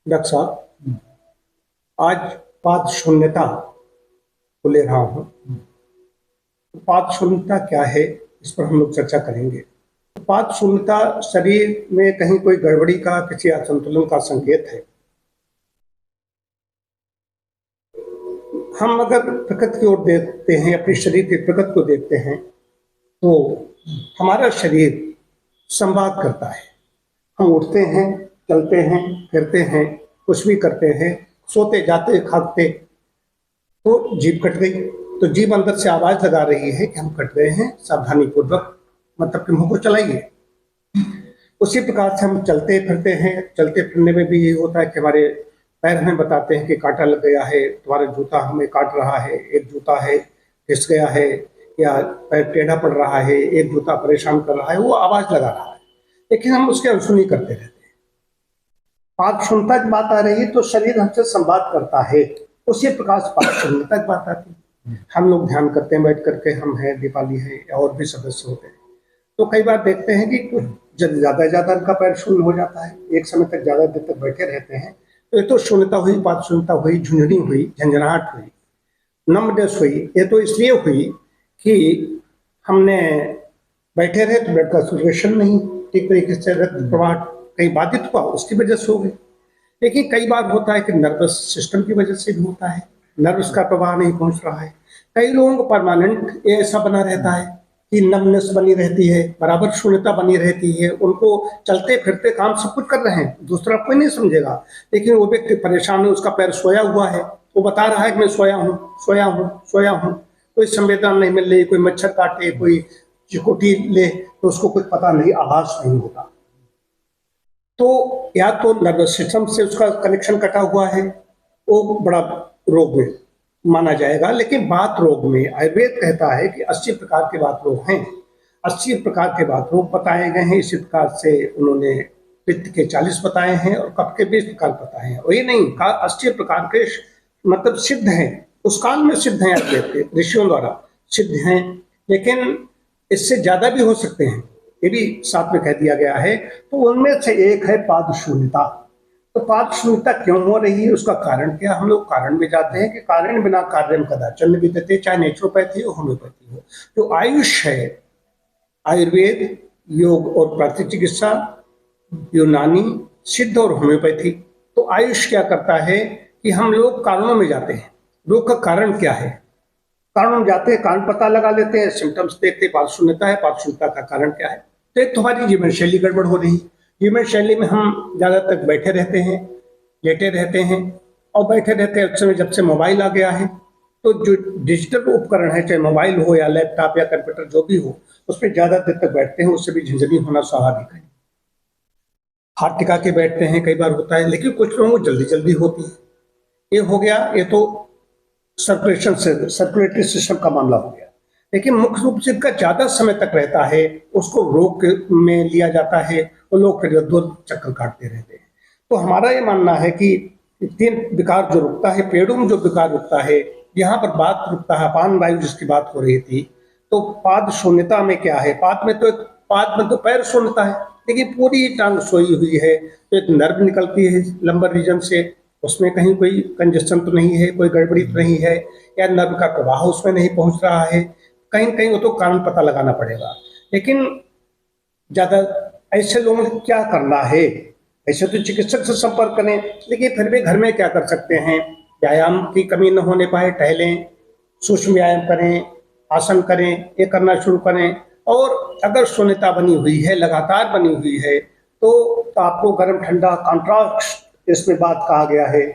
Doctor साहब, आज पाद शून्यता को ले रहा हूँ। पाद शून्यता क्या है, इस पर हम लोग चर्चा करेंगे। पाद शून्यता शरीर में कहीं कोई गड़बड़ी का, किसी असंतुलन का संकेत है। हम अगर प्रकृति की ओर देखते हैं, अपने शरीर की प्रकृति को देखते हैं, तो हमारा शरीर संवाद करता है। हम उठते हैं, चलते हैं, फिरते हैं, कुछ भी करते हैं, सोते जाते खाते, तो जीभ कट गई। तो जीभ अंदर से आवाज लगा रही है कि हम कट गए हैं, सावधानी पूर्वक मतलब कि मुंह को चलाइए। उसी प्रकार से हम चलते फिरते हैं। चलते फिरने में भी ये होता है कि हमारे पैर हमें बताते हैं कि कांटा लग गया है, तुम्हारा जूता हमें काट रहा है, एक जूता है फिस गया है, या पैर टेढ़ा पड़ रहा है, एक जूता परेशान कर रहा है, वो आवाज लगा रहा है, लेकिन हम उसकी अनसुनी करते रहते हैं। पाद शून्यता की बात आ रही है तो शरीर हमसे संवाद करता है। उसी प्रकार से पाद शून्यता की बात आती है। हम लोग ध्यान करते हैं बैठ करके, हम हैं, दीपाली है या और भी सदस्य होते हैं, तो कई बार देखते हैं कि कुछ ज्यादा उनका पैर शून्य हो जाता है, एक समय तक ज्यादा देर तक बैठे रहते हैं। तो ये तो शून्यता हुई, पाद शून्यता हुई, झुंझुनी हुई, झंझनाहट हुई, नमडेस हुई। ये तो इसलिए हुई कि हमने बैठे रहे तो ब्लड का सर्कुलेशन नहीं ठीक तरीके से, रक्त प्रवाह कहीं बाधित हुआ, उसकी वजह से हो गई। लेकिन कई बार होता है कि नर्वस सिस्टम की वजह से भी होता है, नर्वस का प्रवाह नहीं पहुंच रहा है। कई लोगों को परमानेंट ऐसा बना रहता है कि नमनेस बनी रहती है, बराबर शून्यता बनी रहती है। उनको चलते फिरते काम सब कुछ कर रहे हैं, दूसरा कोई नहीं समझेगा, लेकिन वो व्यक्ति परेशान है, उसका पैर सोया हुआ है, वो बता रहा है कि मैं सोया हूँ, सोया हूँ, सोया हूँ। कोई संवेदना नहीं मिल रही, कोई मच्छर काटे, कोई चिकोटी ले, तो उसको कुछ पता नहीं, आभास नहीं होता। तो या तो नर्वस सिस्टम से उसका कनेक्शन कटा हुआ है, वो बड़ा रोग में माना जाएगा। लेकिन बात रोग में आयुर्वेद कहता है कि 80 प्रकार के बात रोग हैं, 80 प्रकार के बात रोग बताए गए हैं। इसी प्रकार से उन्होंने पित्त के 40 बताए हैं और कफ के 20 प्रकार बताए हैं। और ये नहीं कहा 80 प्रकार के मतलब सिद्ध हैं, उस काल में सिद्ध हैं, आयुर्वेद के ऋषियों द्वारा सिद्ध हैं, लेकिन इससे ज्यादा भी हो सकते हैं, ये भी साथ में कह दिया गया है। तो उनमें से एक है पाद शून्यता। तो पाद शून्यता क्यों हो रही है, उसका कारण क्या, हम लोग कारण में जाते हैं कि कारण बिना कार्यम कदाचन विद्यते, चाहे नेचुरोपैथी हो, होम्योपैथी हो। जो आयुष है, आयुर्वेद, योग और प्राकृतिक चिकित्सा, यूनानी, सिद्ध और होम्योपैथी। तो आयुष क्या करता है कि हम लोग कारणों में जाते हैं, रोग का कारण क्या है, कारण जाते हैं, कारण पता लगा लेते हैं, सिम्टम्स देखते हैं, पाद शून्यता है, पाद शून्यता का कारण क्या है। तो एक तुम्हारी जीवन शैली गड़बड़ हो रही है। जीवन शैली में हम ज्यादा तक बैठे रहते हैं, लेटे रहते हैं, और बैठे रहते हैं उस समय जब से मोबाइल आ गया है, तो जो डिजिटल उपकरण है, चाहे मोबाइल हो या लैपटॉप या कंप्यूटर जो भी हो, उस पर ज्यादा देर तक बैठते हैं, उससे भी झंझनी होना स्वाभाविक है। हाथ टिका के बैठते हैं, कई बार होता है, लेकिन कुछ लोगों को जल्दी जल्दी होती है। ये हो गया, ये तो सर्कुलेशन से, सर्कुलेटरी सिस्टम का मामला हो गया। लेकिन मुख्य रूप से इनका ज्यादा समय तक रहता है, उसको रोग में लिया जाता है, वो लोग फिर दो चक्कर काटते रहते हैं। तो हमारा ये मानना है कि तीन विकार जो रुकता है, पेड़ों में जो विकार रुकता है, यहाँ पर बात रुकता है अपान वायु जिसकी बात हो रही थी। तो पाद शून्यता में क्या है, पाद में तो पाद में तो पैर शून्यता है, लेकिन पूरी टांग सोई हुई है। तो एक नर्व निकलती है लंबर रीजन से, उसमें कहीं कोई कंजेशन तो नहीं है, कोई गड़बड़ी तो नहीं है, या नर्व का प्रवाह उसमें नहीं पहुंच रहा है, कहीं कहीं वो तो कारण पता लगाना पड़ेगा। लेकिन ज्यादा ऐसे लोगों को क्या करना है, ऐसे तो चिकित्सक से संपर्क करें, लेकिन फिर भी घर में क्या कर सकते हैं, व्यायाम की कमी न होने पाए टहलें, सूक्ष्म व्यायाम करें, आसन करें, ये करना शुरू करें। और अगर शून्यता बनी हुई है, लगातार बनी हुई है, तो आपको गर्म ठंडा कॉन्ट्रास्ट इसमें बात कहा गया है,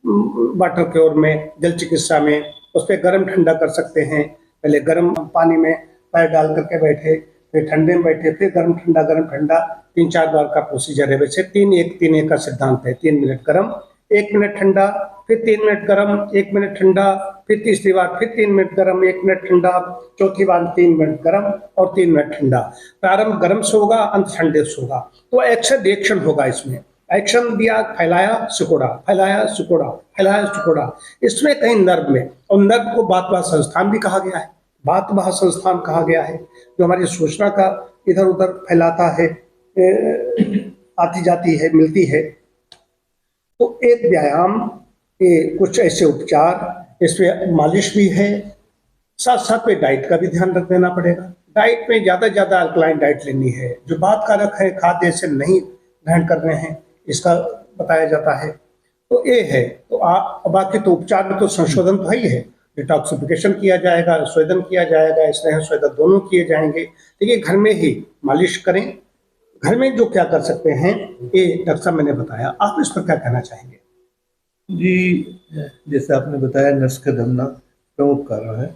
वाटर क्योर में, जल चिकित्सा में, उस पर गर्म ठंडा कर सकते हैं। पहले गर्म पानी में पैर डाल करके बैठे, फिर ठंडे में बैठे, फिर गर्म ठंडा 3-4 बार का प्रोसीजर है। वैसे 3-1-3-1 का सिद्धांत है, 3 मिनट गर्म, 1 मिनट ठंडा, फिर 3 मिनट गर्म, 1 मिनट ठंडा, फिर तीसरी बार फिर 3 मिनट गर्म, 1 मिनट ठंडा, चौथी बार 3 मिनट गर्म और 3 मिनट ठंडा। प्रारंभ गर्म से होगा, अंत ठंडे से होगा। तो एक्शन रिएक्शन होगा इसमें, एक्शन दिया, फैलाया सिकोड़ा, फैलाया सिकोड़ा, फैलाया सिकोड़ा, इसमें कहीं नर्व में, और नर्व को बात बात संस्थान भी कहा गया है, बात बात संस्थान कहा गया है, जो हमारी सूचना का इधर उधर फैलाता है, आती जाती है, मिलती है। तो एक व्यायाम, ये कुछ ऐसे उपचार, इसमें मालिश भी है, साथ साथ में डाइट का भी ध्यान रख देना पड़ेगा। डाइट में ज़्यादा से ज़्यादा अल्कलाइन डाइट लेनी है, जो बात कारक है खाद्य से नहीं ग्रहण कर रहे हैं, इसका बताया जाता है। तो ये है। तो बाकी तो उपचार में तो संशोधन तो है ही है, डिटॉक्सिफिकेशन किया जाएगा, स्वेदन किया जाएगा, स्नेह स्वेदन दोनों किए जाएंगे। देखिए घर में ही मालिश करें, घर में जो क्या कर सकते हैं ये डॉक्टर साहब मैंने बताया, आप इस पर क्या कहना चाहेंगे? जी, जैसे आपने बताया नस का दबना प्रमुख कारण है।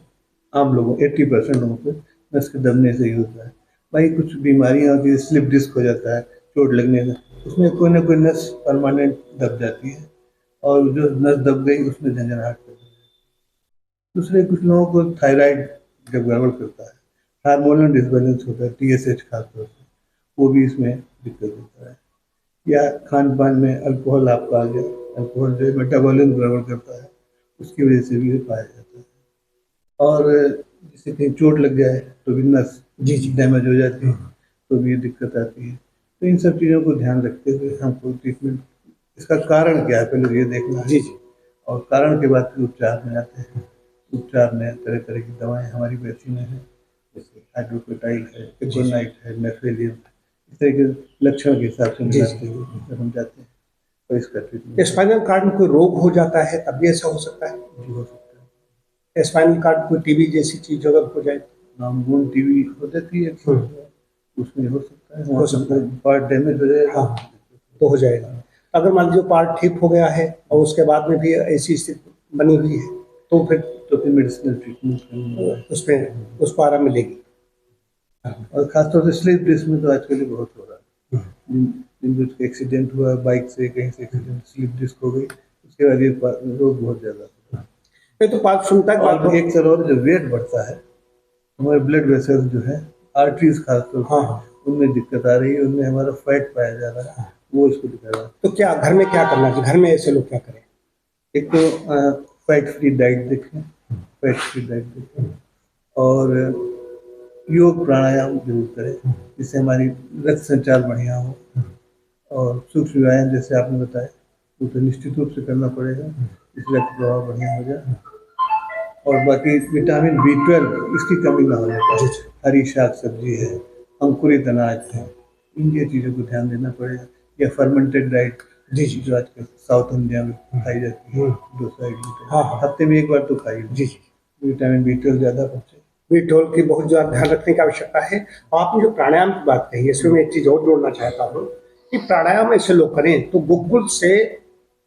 आम लोगों 80% लोगों को नस के दबने से ही होता है। वहीं कुछ बीमारियां होती है, स्लिप डिस्क हो जाता है चोट लगने से, उसमें कोई ना कोई नस परमानेंट दब जाती है और जो नस दब गई उसमें झंझनाहट करती है। दूसरे कुछ लोगों को थायराइड जब गड़बड़ करता है, हार्मोनल डिसबैलेंस होता है, TSH खासतौर से, वो भी इसमें दिक्कत होता है। या खान पान में अल्कोहल आपका आ गया, अल्कोहल जो मेटाबॉलिज्म गड़बड़ करता है, उसकी वजह से भी पाया जाता है। और जैसे कहीं चोट लग जाए तो भी नस जी जी डैमेज हो जाती है, तो भी दिक्कत आती है। तो इन सब चीज़ों को ध्यान रखते हुए हमको ट्रीटमेंट, इसका कारण क्या है पहले ये देखना है, जी जी और कारण के बाद फिर उपचार में आते हैं। उपचार में तरह तरह की दवाएं हमारी वैसी में है, जैसे हाइड्रोक्लोटाइल है, इकोनाइट है, नेफेलियम है। इस तरह के लक्षण के हिसाब से मिलाते हुए फिर हम जाते हैं तो इसका ट्रीटमेंट स्पाइनल कार्ड में कोई रोग हो जाता है तब भी ऐसा हो सकता है? भी हो सकता है। स्पाइनल कार्ड कोई टीबी जैसी चीज अगर हो जाए नामगुण टीवी हो जाती है, उसमें हो सकता है, हो सकता है। पार्ट डैमेज हो जाएगा। हाँ, तो हो जाएगा। अगर मान लीजिए पार्ट ठीक हो गया है और उसके बाद में भी ऐसी स्थिति बनी हुई है तो फिर तो फिर मेडिसिनल ट्रीटमेंट करनी है। उसमें उसको आराम मिलेगी। और खासतौर से स्लिप डिस्क में तो आजकल ये बहुत हो रहा है। जिनको एक्सीडेंट हुआ बाइक से, कहीं से एक्सीडेंट, स्लिप डिस्क हो गई, उसके बाद ये रोग बहुत ज़्यादा होता है। ये तो पार्श्व क्षमता की बात और एक सर और, जब वेट बढ़ता है हमारे ब्लड वेसल्स जो है, आर्टरीज खासतौर हाँ से, हाँ उनमें दिक्कत आ रही है, उनमें हमारा फैट पाया जा रहा है, वो इसको दिखा रहा है। तो क्या घर में क्या करना चाहिए? घर में ऐसे लोग क्या करें? एक तो फैट फ्री डाइट देखें, फैट फ्री डाइट देखें, और योग प्राणायाम जरूर करें, जिससे हमारी रक्त संचार बढ़िया हो। और सूक्ष्म व्यायाम जैसे आपने बताया, वो तो निश्चित रूप से करना पड़ेगा, जिससे रक्त प्रवाह बढ़िया हो जाए। और बाकी विटामिन B12 इसकी कमी ना होने पाए। हरी साग सब्जी है, अंकुरित अनाज है, इन ये चीज़ों को ध्यान देना पड़ेगा। या फर्मेंटेड डाइट जी जी जो आजकल साउथ इंडिया में खाई जाती है, डोसा इडली, हाँ हाँ हफ्ते में एक बार तो खाई। जी जी विटामिन B12 ज़्यादा पहुँचे। B12 की बहुत ज़्यादा ध्यान रखने की आवश्यकता है। और आपने जो प्राणायाम की बात कही है, इसमें मैं एक चीज़ और जोड़ना चाहता हूँ कि प्राणायाम ऐसे लोग करें तो गुग्गुल से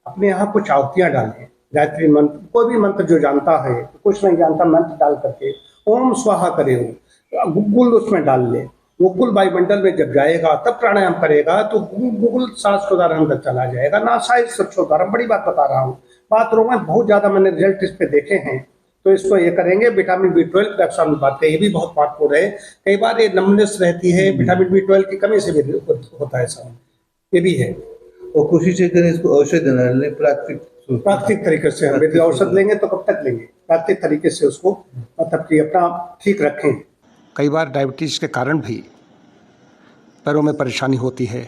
अपने यहाँ कुछ आहुतियाँ डालें, गायत्री मंत्र, कोई भी मंत्र जो जानता है, कुछ नहीं जानता, मंत्र डाल करके ओम स्वाहा करे हो, गुग्गुल उसमें डाल ले। गुग्गुल वायुमंडल में जब जाएगा तब प्राणायाम करेगा तो गुग्गुल सांस के द्वारा अंदर चला जाएगा, नासाई स्वच्छो द्वारा। बड़ी बात बता रहा हूँ, बात में बहुत ज़्यादा मैंने रिजल्ट इस पे देखे हैं। तो इसको ये करेंगे। विटामिन B12 डॉक्टर साहब ने बात कही, ये भी बहुत महत्वपूर्ण है। कई बार ये नमनेस रहती है, विटामिन B12 की कमी से भी होता है साहब, ये भी है। और कोशिश ये करें इसको औषधि न लें, प्राकृतिक तरीके से हम यदि औषध लेंगे तो कब तक लेंगे? प्राकृतिक तरीके से उसको मतलब कि अपना ठीक रखें। कई बार डायबिटीज के कारण भी पैरों में परेशानी होती है,